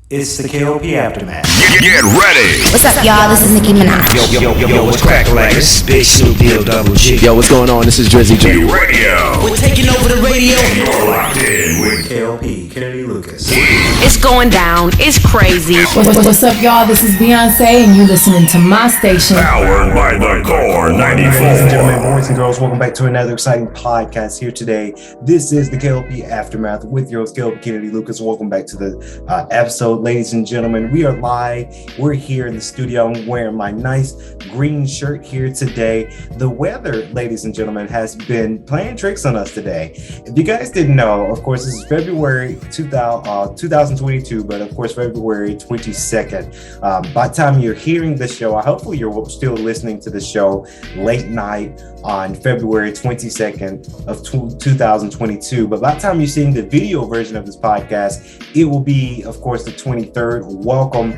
It's the K.L.P Aftermath. Get ready! What's up, y'all? This is Nicki Minaj. Yo, what's cracking like this? Big Snoop Deal Double G. Yo, what's going on? This is Drizzy J. Radio. We're taking over the radio. You're locked in with K.L.P, Kennedy Lucas. It's going down. It's crazy. What's up, y'all? This is Beyonce, and you listening to my station. Powered by the Core 94. Ladies and gentlemen, boys and girls, welcome back to another exciting podcast here today. This is the K.L.P Aftermath with your host, K.L.P Kennedy Lucas. Welcome back to the episode, ladies and gentlemen. We are live. We're here in the studio. I'm wearing my nice green shirt here today. The weather, ladies and gentlemen, has been playing tricks on us today. If you guys didn't know, of course, this is February 2022, but of course, February 22nd. By the time you're hearing this show, hopefully you're still listening to the show late night on February 22nd of 2022. But by the time you're seeing the video version of this podcast, it will be, of course, the 23rd. Welcome.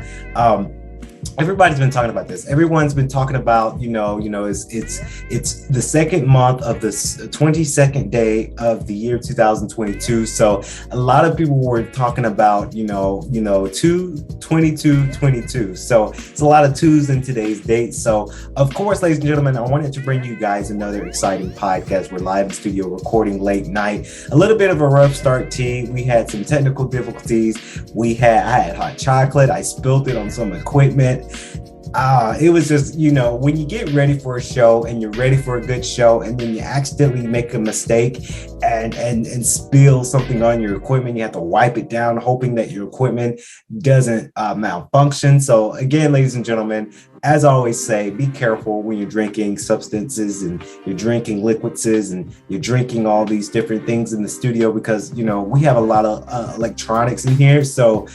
Everybody's been talking about this. Everyone's been talking about, it's the second month of the 22nd day of the year 2022. So a lot of people were talking about, 22. So it's a lot of twos in today's date. So of course, ladies and gentlemen, I wanted to bring you guys another exciting podcast. We're live in studio recording late night. A little bit of a rough start, T. We had some technical difficulties. I had hot chocolate. I spilled it on some equipment. It was just, when you get ready for a show and you're ready for a good show and then you accidentally make a mistake and spill something on your equipment, you have to wipe it down, hoping that your equipment doesn't malfunction. So again, ladies and gentlemen, as I always say, be careful when you're drinking substances and you're drinking liquids and you're drinking all these different things in the studio because, we have a lot of electronics in here. So,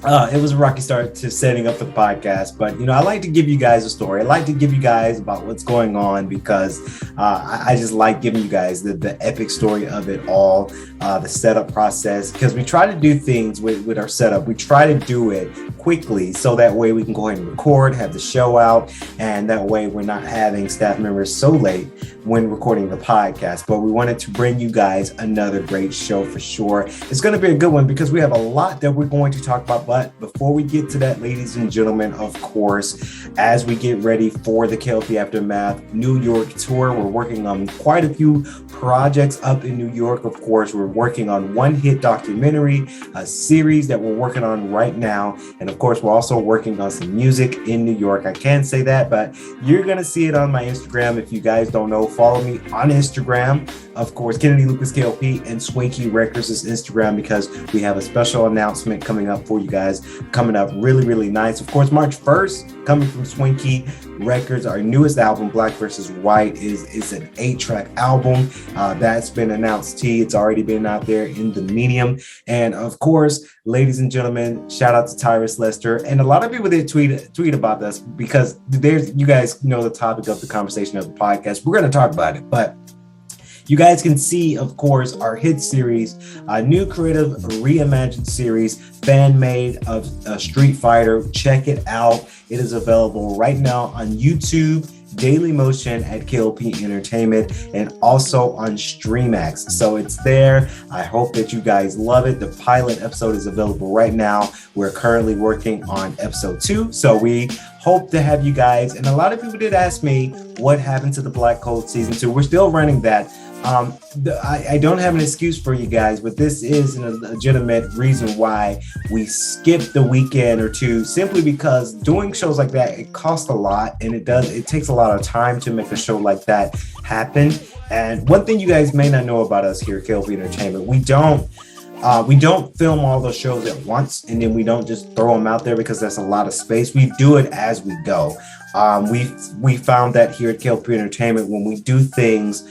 it was a rocky start to setting up for the podcast, but I like to give you guys a story. I like to give you guys about what's going on because I just like giving you guys the epic story of it all, the setup process, because we try to do things with our setup. We try to do it quickly so that way we can go ahead and record, have the show out, and that way we're not having staff members so late when recording the podcast. But we wanted to bring you guys another great show for sure. It's going to be a good one because we have a lot that we're going to talk about. But before we get to that, ladies and gentlemen, of course, as we get ready for the K.L.P Aftermath New York tour, we're working on quite a few projects up in New York. Of course, we're working on one hit documentary, a series that we're working on right now. And of course, we're also working on some music in New York. I can't say that, but you're going to see it on my Instagram. If you guys don't know, follow me on Instagram. Of course, Kennedy Lucas K.L.P and Swanky Records is Instagram because we have a special announcement coming up for you guys, coming up really, really nice. Of course, March 1st, coming from Swanky Records, our newest album, Black vs. White, is an 8-track album that's been announced. It's already been out there in the medium. And of course, ladies and gentlemen, shout out to Tyrus Lester. And a lot of people did tweet about this because you guys know the topic of the conversation of the podcast. We're going to talk about it, but you guys can see, of course, our hit series, a new creative reimagined series, fan-made of Street Fighter. Check it out. It is available right now on YouTube, Daily Motion at K.L.P Entertainment, and also on StreamX. So it's there. I hope that you guys love it. The pilot episode is available right now. We're currently working on episode 2. So we hope to have you guys. And a lot of people did ask me what happened to the Black Code season 2. We're still running that. I don't have an excuse for you guys, but this is a legitimate reason why we skipped the weekend or two, simply because doing shows like that, it costs a lot, and it takes a lot of time to make a show like that happen. And one thing you guys may not know about us here at K.L.P Entertainment, we don't film all those shows at once, and then we don't just throw them out there because that's a lot of space. We do it as we go. We found that here at K.L.P Entertainment, when we do things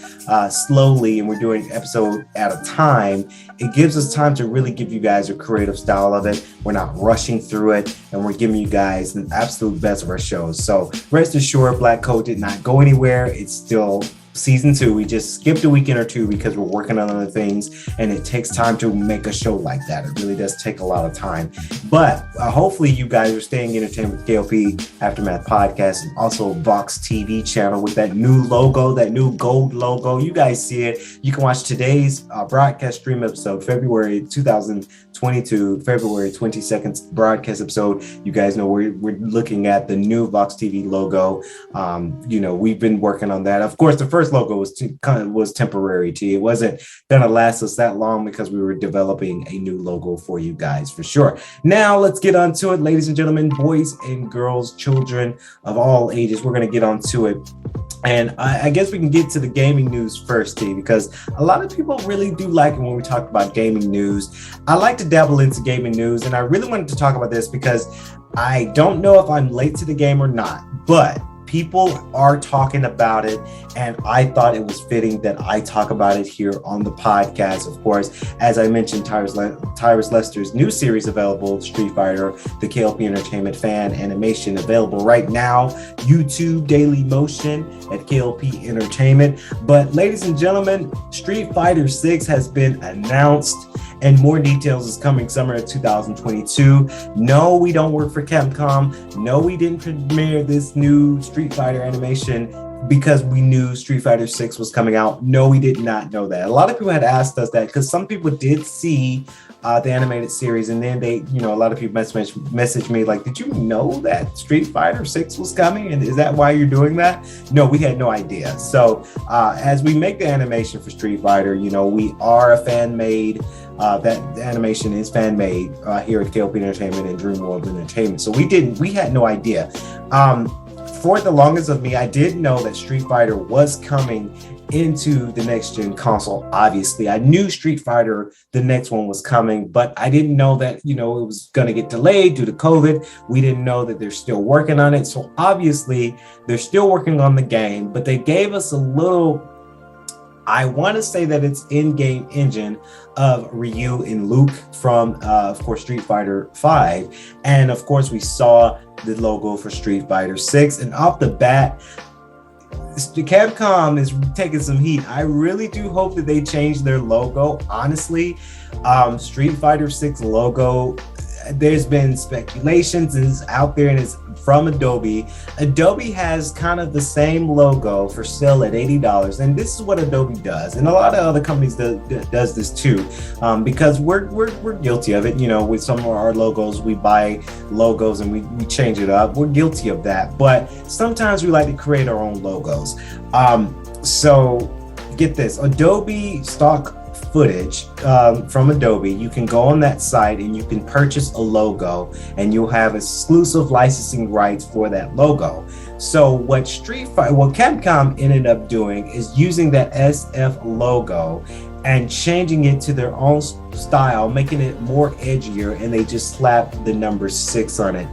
slowly and we're doing episode at a time, it gives us time to really give you guys a creative style of it. We're not rushing through it, and we're giving you guys the absolute best of our shows. So rest assured, Black Code did not go anywhere. It's still season 2. We just skipped a weekend or two because we're working on other things, and it takes time to make a show like that. It really does take a lot of time. But hopefully you guys are staying entertained with K.L.P Aftermath Podcast, and also Vox TV channel with that new logo, that new gold logo. You guys see it. You can watch today's broadcast stream episode, February 2022, February 22nd broadcast episode. You guys know we're looking at the new Vox TV logo. We've been working on that. Of course, the first logo was temporary. It wasn't gonna last us that long because we were developing a new logo for you guys for sure. Now let's get on to it, ladies and gentlemen, boys and girls, children of all ages. We're gonna get on to it. And I guess we can get to the gaming news first, T, because a lot of people really do like it when we talk about gaming news. I like to dabble into gaming news, and I really wanted to talk about this because I don't know if I'm late to the game or not, but people are talking about it, and I thought it was fitting that I talk about it here on the podcast. Of course, as I mentioned, Tyrus Lester's new series available, Street Fighter, the K.L.P Entertainment fan animation available right now, YouTube Daily Motion at K.L.P Entertainment. But ladies and gentlemen, Street Fighter 6 has been announced, and more details is coming summer of 2022. No, we don't work for Capcom. No, we didn't premiere this new Street Fighter animation because we knew Street Fighter 6 was coming out. No, we did not know that. A lot of people had asked us that because some people did see the animated series, and then they, a lot of people messaged me like, did you know that Street Fighter 6 was coming? And is that why you're doing that? No, we had no idea. So as we make the animation for Street Fighter, we are a fan-made, that animation is fan-made here at K.L.P Entertainment and Dream World Entertainment. So we had no idea. For the longest of me, I did know that Street Fighter was coming into the next gen console. Obviously, I knew Street Fighter, the next one, was coming, but I didn't know that, it was going to get delayed due to COVID. We didn't know that they're still working on it. So obviously, they're still working on the game, but they gave us a little, I want to say that it's in-game engine of Ryu and Luke from, of course, Street Fighter 5. And of course, we saw the logo for Street Fighter 6. And off the bat, Capcom is taking some heat. I really do hope that they change their logo. Honestly, Street Fighter 6 logo, there's been speculations, and it's out there, and it's from Adobe. Adobe has kind of the same logo for sale at $80, and this is what Adobe does, and a lot of other companies does this too, because we're guilty of it. With some of our logos, we buy logos and we change it up. We're guilty of that, but sometimes we like to create our own logos. So get this, Adobe stock footage from Adobe, you can go on that site and you can purchase a logo, and you'll have exclusive licensing rights for that logo. So what Capcom ended up doing is using that SF logo and changing it to their own style, making it more edgier, and they just slapped the number 6 on it.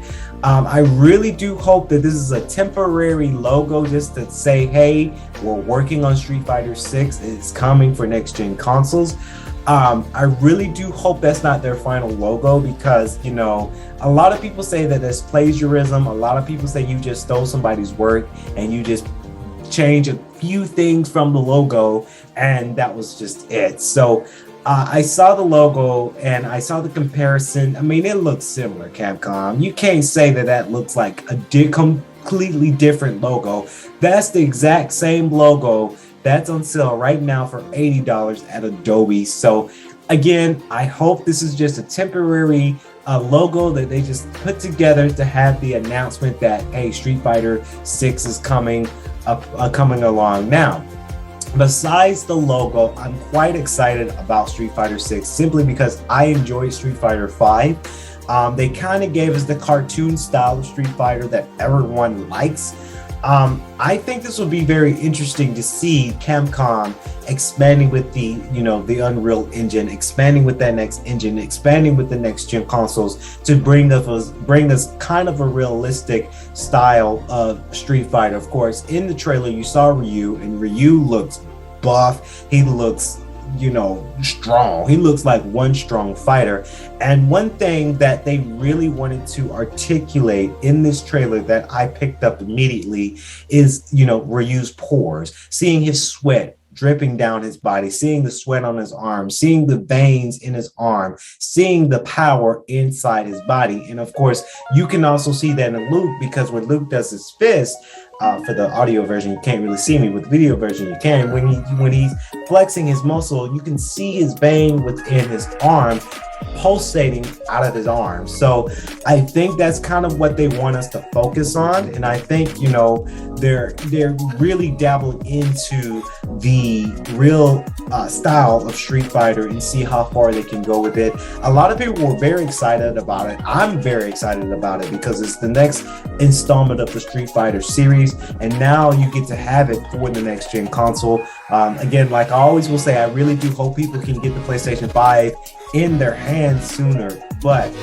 I really do hope that this is a temporary logo just to say, hey, we're working on Street Fighter 6. It's coming for next gen consoles. I really do hope that's not their final logo, because, a lot of people say that there's plagiarism. A lot of people say you just stole somebody's work and you just change a few things from the logo, and that was just it. So I saw the logo and I saw the comparison. I mean, it looks similar, Capcom. You can't say that looks like a completely different logo. That's the exact same logo that's on sale right now for $80 at Adobe. So again, I hope this is just a temporary logo that they just put together to have the announcement that, hey, Street Fighter 6 is coming along. Now, besides the logo, I'm quite excited about Street Fighter 6 simply because I enjoyed Street Fighter 5. They kind of gave us the cartoon style of Street Fighter that everyone likes. I think this will be very interesting to see Capcom expanding with the Unreal Engine, expanding with that next engine, expanding with the next gen consoles to bring us kind of a realistic style of Street Fighter. Of course, in the trailer you saw Ryu, and Ryu looks buff. He looks strong. He looks like one strong fighter. And one thing that they really wanted to articulate in this trailer that I picked up immediately is, Ryu's pores, seeing his sweat dripping down his body, seeing the sweat on his arm, seeing the veins in his arm, seeing the power inside his body. And of course, you can also see that in Luke, because when Luke does his fist, for the audio version, you can't really see me. With the video version, you can. When he's flexing his muscle, you can see his vein within his arm pulsating out of his arm. So I think that's kind of what they want us to focus on. And I think, they're really dabbling into the real style of Street Fighter and see how far they can go with it. A lot of people were very excited about it. I'm very excited about it because it's the next installment of the Street Fighter series. And now you get to have it for the next gen console. Again, like I always will say, I really do hope people can get the PlayStation 5 in their hands sooner. But,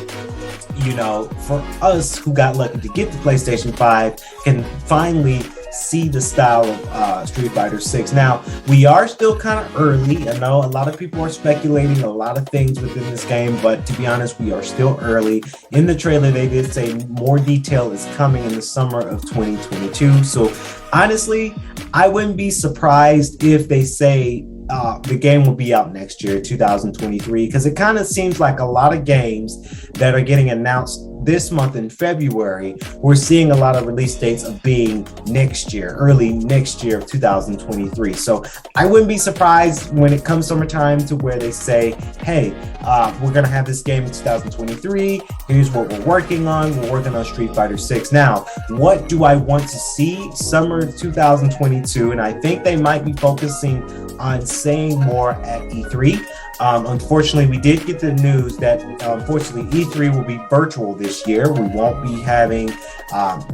for us who got lucky to get the PlayStation 5 can finally see the style of Street Fighter 6. Now, we are still kind of early. I know a lot of people are speculating a lot of things within this game, but to be honest, we are still early. In the trailer, they did say more detail is coming in the summer of 2022. So honestly, I wouldn't be surprised if they say the game will be out next year, 2023, because it kind of seems like a lot of games that are getting announced this month in February, we're seeing a lot of release dates of being next year, early next year of 2023. So I wouldn't be surprised when it comes summertime to where they say, hey, we're going to have this game in 2023. Here's what we're working on. We're working on Street Fighter 6. Now, what do I want to see? Summer 2022. And I think they might be focusing on saying more at E3. Unfortunately, we did get the news that unfortunately E3 will be virtual this year. We won't be having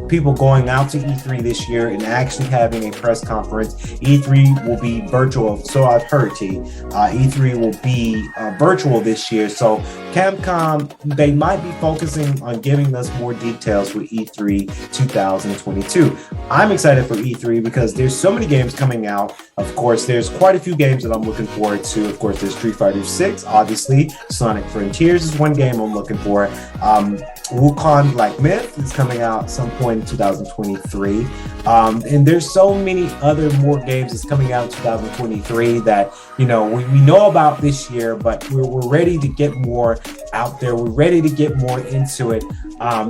people going out to E3 this year and actually having a press conference. E3 will be virtual, so I've heard. E3 will be virtual this year. So Capcom, they might be focusing on giving us more details for E3 2022. I'm excited for E3 because there's so many games coming out. Of course, there's quite a few games that I'm looking forward to. Of course, there's Street Fighter 6, obviously. Sonic Frontiers is one game I'm looking for. Wukong Black Myth is coming out some point in 2023. And there's so many other more games that's coming out in 2023 that, we know about this year, but we're ready to get more out there. We're ready to get more into it.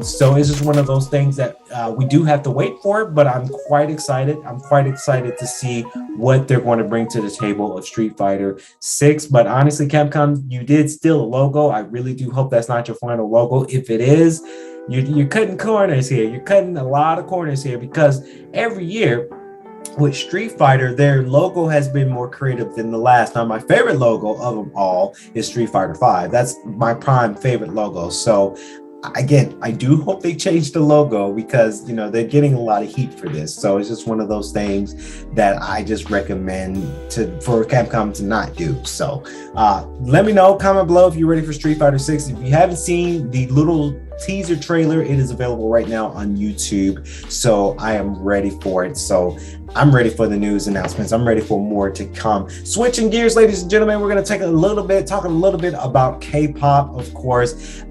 So it's just one of those things that we do have to wait for, but I'm quite excited. I'm quite excited to see what they're going to bring to the table of Street Fighter 6. But honestly, Capcom, you did steal a logo. I really do hope that's not your final logo. If it is, you're cutting corners here. You're cutting a lot of corners here because every year with Street Fighter, their logo has been more creative than the last. Now, my favorite logo of them all is Street Fighter 5. That's my prime favorite logo. So again, I do hope they change the logo because, they're getting a lot of heat for this. So it's just one of those things that I just recommend for Capcom to not do. So let me know, comment below if you're ready for Street Fighter 6. If you haven't seen the little teaser trailer, it is available right now on YouTube. So I am ready for it. So I'm ready for the news announcements. I'm ready for more to come. Switching gears, ladies and gentlemen, we're going to talk a little bit about K-pop, of course.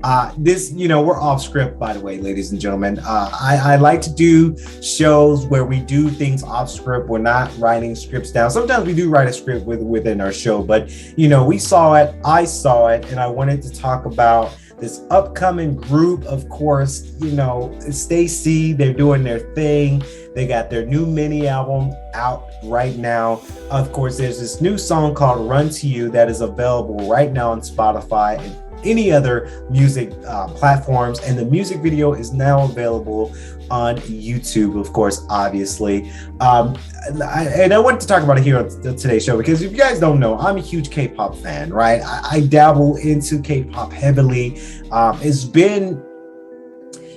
We're off script, by the way, ladies and gentlemen. I like to do shows where we do things off script. We're not writing scripts down. Sometimes we do write a script within our show, but, I saw it, and I wanted to talk about this upcoming group. Of course, STAYC, they're doing their thing. They got their new mini album out right now. Of course, there's this new song called Run to You that is available right now on Spotify and any other music platforms. And the music video is now available on YouTube, of course, obviously. And I wanted to talk about it here on today's show because if you guys don't know, I'm a huge K-pop fan, right? I dabble into K-pop heavily.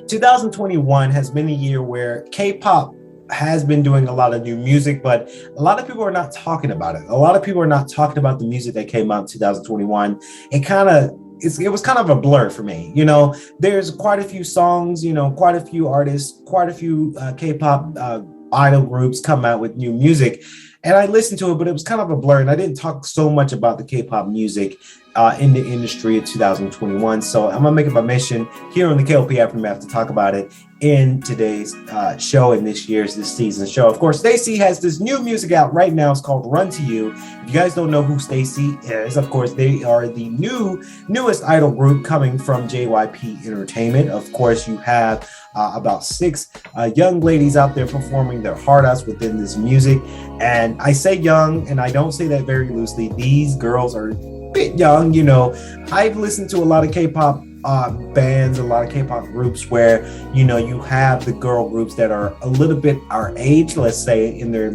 2021 has been a year where K-pop has been doing a lot of new music, but a lot of people are not talking about it. A lot of people are not talking about the music that came out in 2021. It was kind of a blur for me. There's quite a few songs, quite a few artists, quite a few K-pop idol groups come out with new music. and I listened to it, but it was kind of a blur, and I didn't talk so much about the K-pop music in the industry in 2021. So I'm gonna make it my mission here on the K.L.P Aftermath to talk about it in today's show and this season's show. Of course, STAYC has this new music out right now. It's called Run to You. If you guys don't know who STAYC is, of course, they are the newest idol group coming from JYP Entertainment. Of course, you have about 6 young ladies out there performing their heart outs within this music. And I say young, and I don't say that very loosely. These girls are bit young. You know, I've listened to a lot of K-pop bands, a lot of K-pop groups where, you know, you have the girl groups that are a little bit our age, let's say in their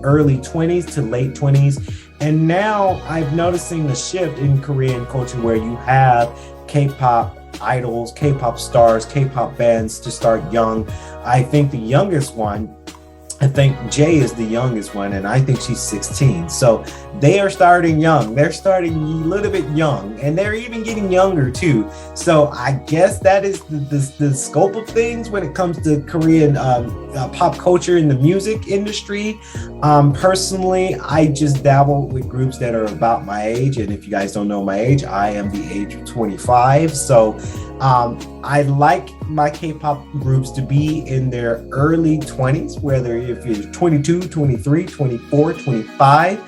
early 20s to late 20s. And now I'm noticing a shift in Korean culture where you have K-pop idols, K-pop stars, K-pop bands to start young. I think the youngest one, I think Jay is the youngest one, and I think she's 16. So they are starting young. They're starting a little bit young, and they're even getting younger too. So I guess that is the scope of things when it comes to Korean pop culture in the music industry. Personally, I just dabble with groups that are about my age. And if you guys don't know my age, I am the age of 25. So I like my K-pop groups to be in their early 20s, whether if you're 22, 23, 24, 25.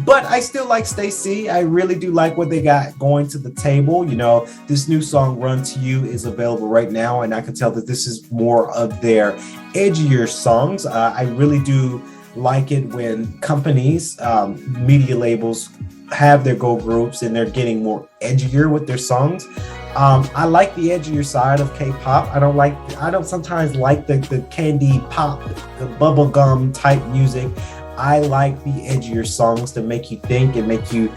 But I still like STAYC. I really do like what they got going to the table. You know, this new song Run to You is available right now, and I can tell that this is more of their edgier songs. I really do like it when companies, media labels have their girl groups and they're getting more edgier with their songs. I like the edgier side of K-pop. I don't sometimes like the candy pop, the bubblegum type music. I like the edgier songs to make you think and make you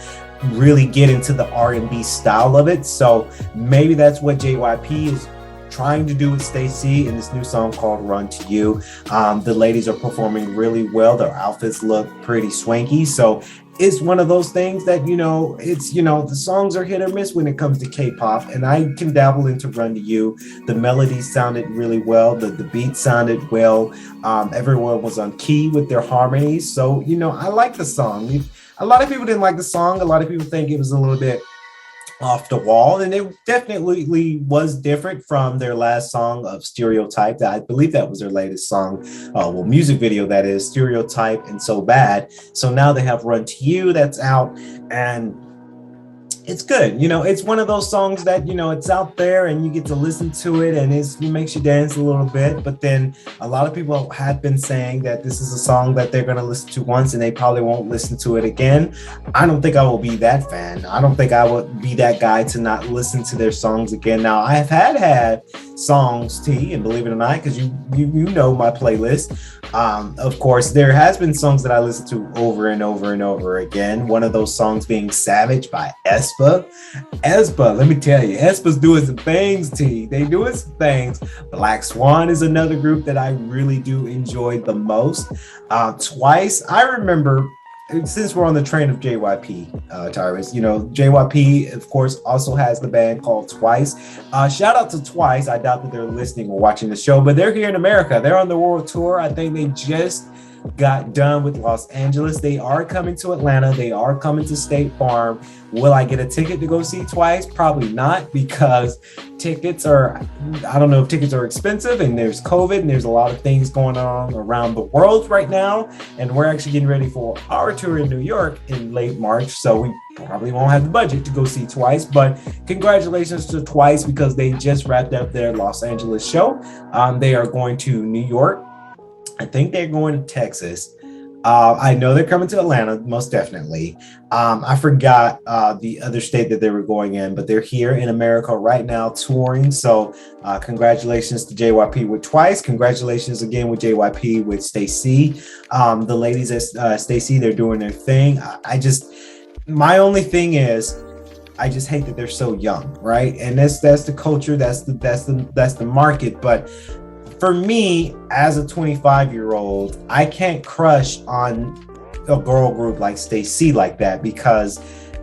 really get into the R&B style of it. So maybe that's what JYP is trying to do with STAYC in this new song called Run to You. The ladies are performing really well. Their outfits look pretty swanky. So it's one of those things that, you know, it's, you know, the songs are hit or miss when it comes to K-pop, and I can dabble into Run to You. The melodies sounded really well. The beat sounded well. Everyone was on key with their harmonies. So, you know, I like the song. A lot of people didn't like the song. A lot of people think it was a little bit off the wall, and it definitely was different from their last song of Stereotype. I believe that was their latest song, music video, that is, Stereotype and So Bad. So now they have Run to You that's out, and it's good. You know, it's one of those songs that, you know, it's out there and you get to listen to it, and it makes you dance a little bit. But then a lot of people have been saying that this is a song that they're going to listen to once and they probably won't listen to it again. I don't think I will be that fan. I don't think I would be that guy to not listen to their songs again. Now, I have had songs, T, and believe it or not, because you know my playlist. Of course, there has been songs that I listen to over and over and over again. One of those songs being Savage by aespa. Let me tell you, aespa's doing some things, T. They doing some things. Black Swan is another group that I really do enjoy the most. Twice, I remember, since we're on the train of JYP, Tyrus, you know, JYP, of course, also has the band called Twice. Shout out to Twice. I doubt that they're listening or watching the show, but they're here in America. They're on the world tour. I think they just got done with Los Angeles. They are coming to Atlanta. They are coming to State Farm. Will I get a ticket to go see Twice? Probably not, because tickets are, I don't know if tickets are expensive, and there's COVID and there's a lot of things going on around the world right now. And we're actually getting ready for our tour in New York in late March. So we probably won't have the budget to go see Twice, but congratulations to Twice because they just wrapped up their Los Angeles show. They are going to New York. I think they're going to Texas. I know they're coming to Atlanta, most definitely. I forgot the other state that they were going in, but they're here in America right now touring. So congratulations to JYP with Twice. Congratulations again with JYP with STAYC. The ladies at STAYC, they're doing their thing. My only thing is, I just hate that they're so young, right? And that's the culture, that's the market. But for me, as a 25-year-old, I can't crush on a girl group like STAYC like that, because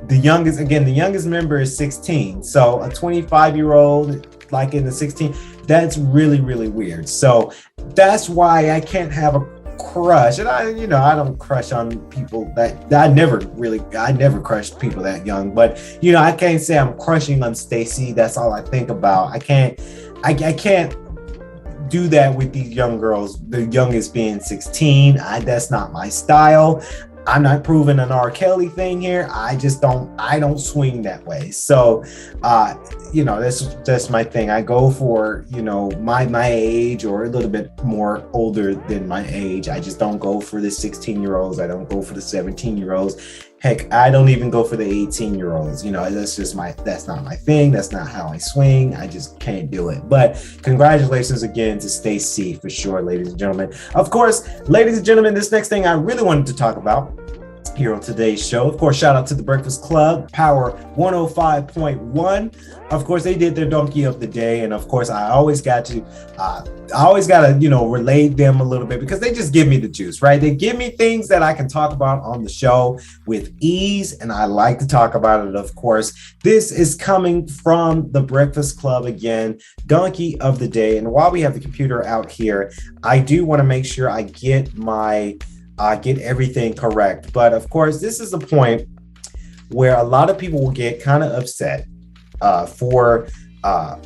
the youngest member is 16. So a 25-year-old like in the 16, that's really, really weird. So that's why I can't have a crush, and I don't crush on people that I never crushed people that young, but I can't say I'm crushing on STAYC. That's all I think about. I can't do that with these young girls, the youngest being 16. That's not my style. I'm not proving an R. Kelly thing here. I don't swing that way. So, that's my thing. I go for, my age or a little bit more older than my age. I just don't go for the 16-year-olds. I don't go for the 17-year-olds. Heck, I don't even go for the 18-year-olds. That's not my thing. That's not how I swing. I just can't do it. But congratulations again to STAYC for sure, ladies and gentlemen. Of course, ladies and gentlemen, this next thing I really wanted to talk about here on today's show. Of course, shout out to the Breakfast Club, Power 105.1. Of course, they did their donkey of the day, and of course, I always got to relay them a little bit because they just give me the juice, right? They give me things that I can talk about on the show with ease, and I like to talk about it. Of course, this is coming from the Breakfast Club again, donkey of the day. And while we have the computer out here, I do want to make sure I get everything correct. But of course, this is a point where a lot of people will get kind of upset for a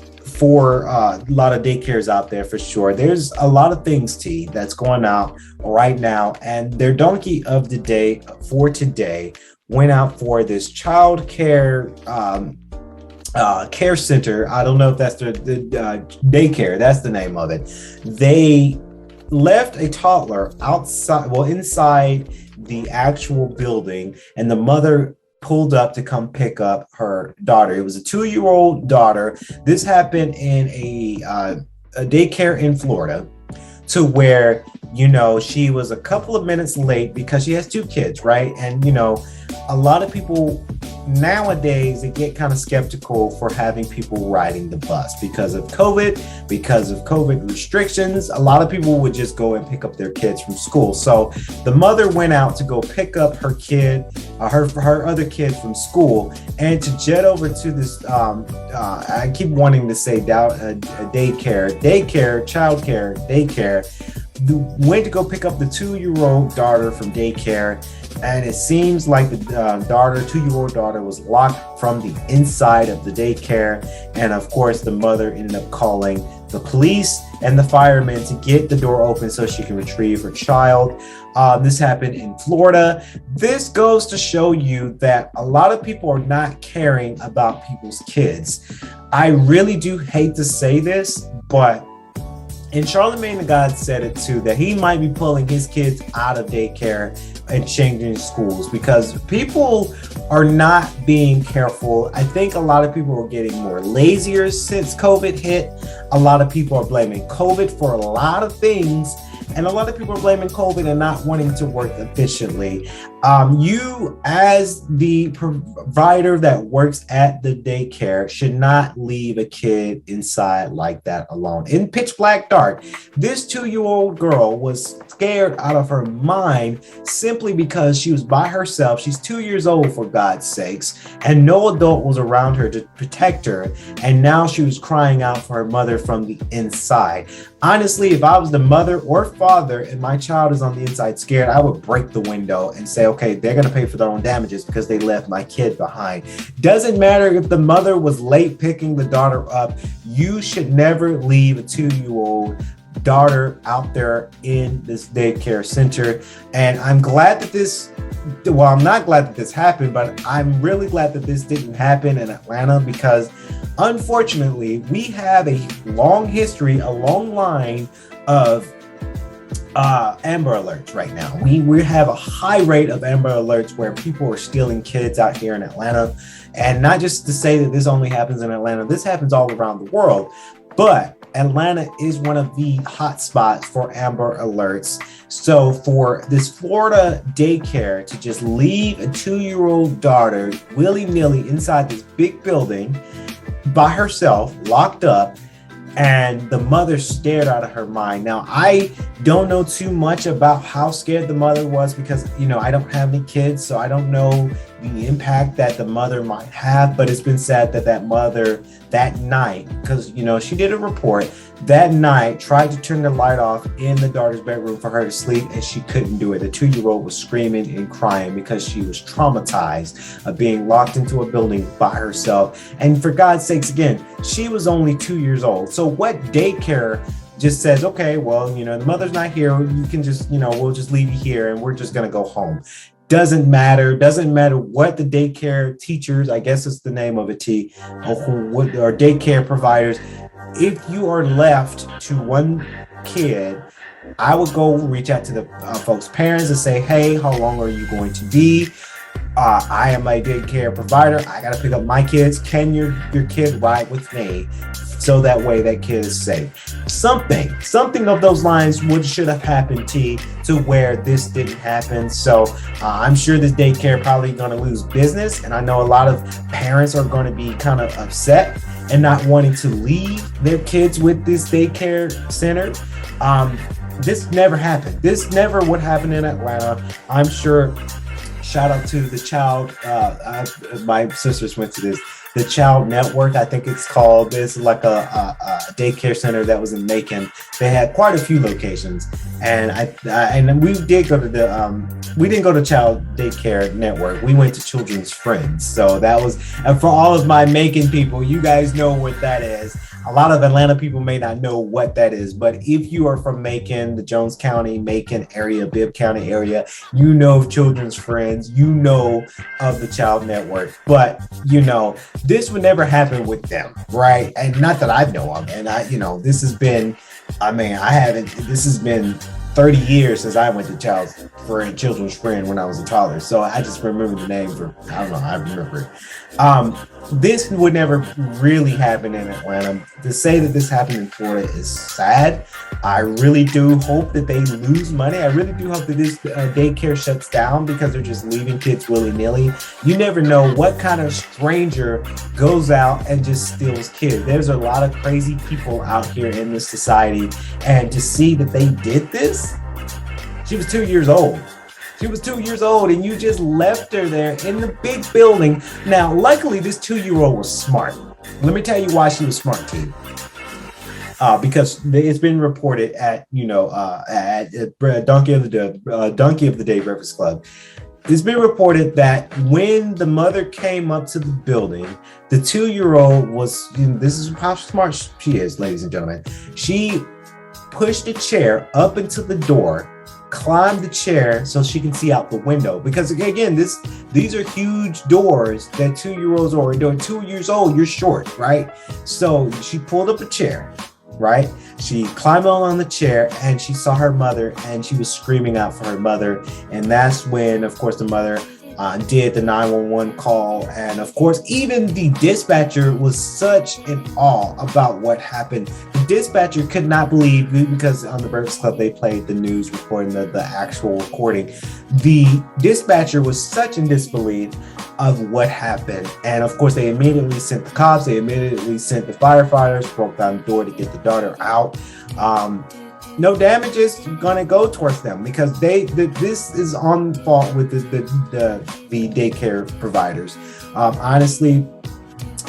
lot of daycares out there for sure. There's a lot of things, T, that's going out right now, and their donkey of the day for today went out for this child care care center. I don't know if that's the daycare. That's the name of it. They left a toddler inside the actual building, and the mother pulled up to come pick up her daughter. It was a 2-year-old daughter. This happened in a daycare in Florida, to where she was a couple of minutes late because she has 2 kids, right? And a lot of people nowadays, they get kind of skeptical for having people riding the bus because of COVID restrictions. A lot of people would just go and pick up their kids from school. So the mother went out to go pick up her kid, her other kid from school, and to jet over to this, I keep wanting to say daycare, went to go pick up the 2-year-old daughter from daycare. And it seems like the 2-year-old daughter was locked from the inside of the daycare. And of course, the mother ended up calling the police and the firemen to get the door open so she can retrieve her child. This happened in Florida. This goes to show you that a lot of people are not caring about people's kids. I really do hate to say this, but and Charlamagne the God said it too, that he might be pulling his kids out of daycare and changing schools because people are not being careful. I think a lot of people are getting more lazier since COVID hit. A lot of people are blaming COVID for a lot of things. And a lot of people are blaming COVID and not wanting to work efficiently. You, as the provider that works at the daycare, should not leave a kid inside like that alone. In pitch black dark, this 2-year-old girl was scared out of her mind simply because she was by herself. She's 2 years old, for God's sakes, and no adult was around her to protect her. And now she was crying out for her mother from the inside. Honestly, if I was the mother or father and my child is on the inside scared, I would break the window and say, okay, they're going to pay for their own damages because they left my kid behind. Doesn't matter if the mother was late picking the daughter up. You should never leave a 2-year-old daughter out there in this daycare center. And I'm glad that I'm not glad that this happened, but I'm really glad that this didn't happen in Atlanta because unfortunately, we have a long history, a long line of Amber Alerts right now. We have a high rate of Amber Alerts where people are stealing kids out here in Atlanta. And not just to say that this only happens in Atlanta, this happens all around the world. But Atlanta is one of the hot spots for Amber Alerts. So for this Florida daycare to just leave a 2-year-old daughter willy-nilly inside this big building by herself, locked up, and the mother scared out of her mind. Now, I don't know too much about how scared the mother was because, I don't have any kids, so I don't know the impact that the mother might have, but it's been said that that mother that night, because she did a report that night, tried to turn the light off in the daughter's bedroom for her to sleep, and she couldn't do it. The 2-year-old was screaming and crying because she was traumatized of being locked into a building by herself. And for God's sakes, again, she was only 2 years old. So what daycare just says, okay, well, the mother's not here, you can just, we'll just leave you here and we're just going to go home. Doesn't matter what the daycare teachers, I guess it's the name of it, or daycare providers, if you are left to one kid, I would go reach out to the folks' parents and say, hey, how long are you going to be? I am a daycare provider. I got to pick up my kids. Can your kid ride with me? So that way that kid is safe. Something of those lines should have happened, to where this didn't happen. So I'm sure this daycare probably going to lose business. And I know a lot of parents are going to be kind of upset and not wanting to leave their kids with this daycare center. This never happened. This never would happen in Atlanta. I'm sure. Shout out to the child. My sisters went to this. The Child Network, I think it's called. This is like a daycare center that was in Macon. They had quite a few locations, and we did go to we didn't go to Child Daycare Network. We went to Children's Friends. So that was, and for all of my Macon people, you guys know what that is. A lot of Atlanta people may not know what that is, but if you are from Macon, the Jones County, Macon area, Bibb County area, you know of Children's Friends, you know of the Child Network, but this would never happen with them, right? And not that I know of. And this has been, this has been 30 years since I went to Children's Friend when I was a toddler. So I just remember the name I remember it. This would never really happen in Atlanta. To say that this happened in Florida is sad. I really do hope that they lose money. I really do hope that this daycare shuts down, because they're just leaving kids willy-nilly. You never know what kind of stranger goes out and just steals kids. There's a lot of crazy people out here in this society, and to see that they did this, she was 2 years old. She was 2 years old, and you just left her there in the big building. Now, luckily, this 2-year-old was smart. Let me tell you why she was smart, team. Because it's been reported at Donkey of the Day Breakfast Club. It's been reported that when the mother came up to the building, the 2-year-old was, this is how smart she is, ladies and gentlemen. She pushed a chair up into the door, climbed the chair so she can see out the window, because again, these are huge doors that 2-year-olds are doing. 2 years old, you're short, right? So she pulled up a chair, right? She climbed on the chair, and she saw her mother, and she was screaming out for her mother. And that's when, of course, the mother did the 911 call. And of course, even the dispatcher was such in awe about what happened. The dispatcher could not believe, because on the Breakfast Club, they played the news reporting, the actual recording. The dispatcher was such in disbelief of what happened. And of course, they immediately sent the cops. They immediately sent the firefighters, broke down the door to get the daughter out. No damage is going to go towards them, because this is on fault with the daycare providers. Honestly,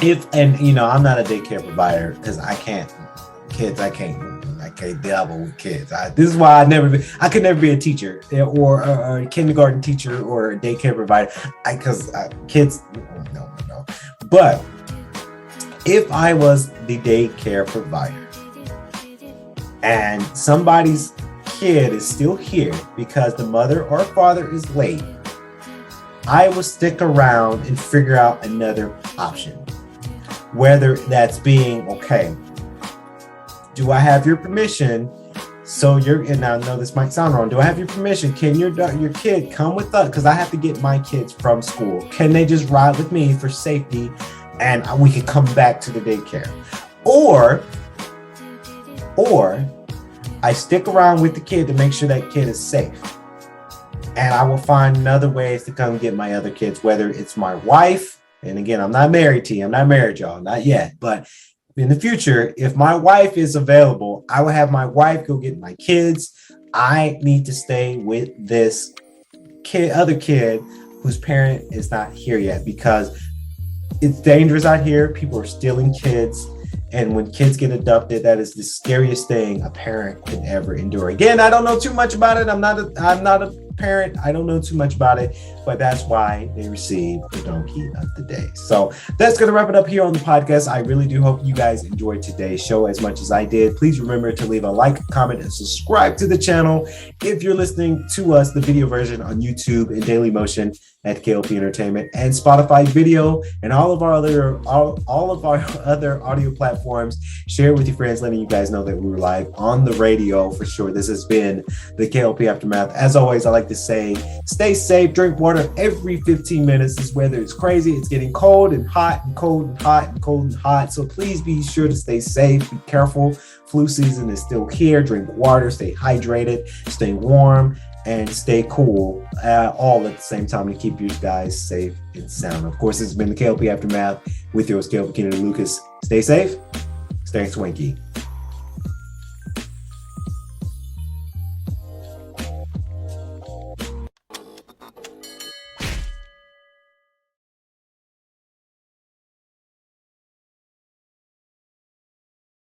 I'm not a daycare provider, because I can't dabble with kids. This is why I could never be a teacher, or a kindergarten teacher, or a daycare provider, because kids, no. But if I was the daycare provider, and somebody's kid is still here because the mother or father is late, I will stick around and figure out another option. Whether that's being, okay, do I have your permission? And I know this might sound wrong. Do I have your permission? Can your kid come with us? Because I have to get my kids from school. Can they just ride with me for safety, and we can come back to the daycare? Or I stick around with the kid to make sure that kid is safe. And I will find other ways to come get my other kids, whether it's my wife. And again, I'm not married, I'm not married, y'all, not yet. But in the future, if my wife is available, I will have my wife go get my kids. I need to stay with this other kid whose parent is not here yet, because it's dangerous out here. People are stealing kids. And when kids get adopted, that is the scariest thing a parent could ever endure. Again, I don't know too much about it. I'm not a parent. I don't know too much about it, but that's why they receive the donkey of the day. So that's going to wrap it up here on the podcast. I really do hope you guys enjoyed today's show as much as I did. Please remember to leave a like, comment, and subscribe to the channel. If you're listening to us, the video version on YouTube and Daily Motion at K.L.P Entertainment and Spotify video and all of our other audio platforms, share it with your friends, letting you guys know that we were live on the radio for sure. This has been the K.L.P Aftermath. As always, I like to say, stay safe, drink water every 15 minutes. This weather is crazy. It's getting cold and hot and cold and hot and cold and hot. So please be sure to stay safe, be careful. Flu season is still here. Drink water, stay hydrated, stay warm, and stay cool all at the same time to keep you guys safe and sound. Of course, this has been the K.L.P Aftermath with yours, K.L.P Kennedy Lucas. Stay safe, stay swanky.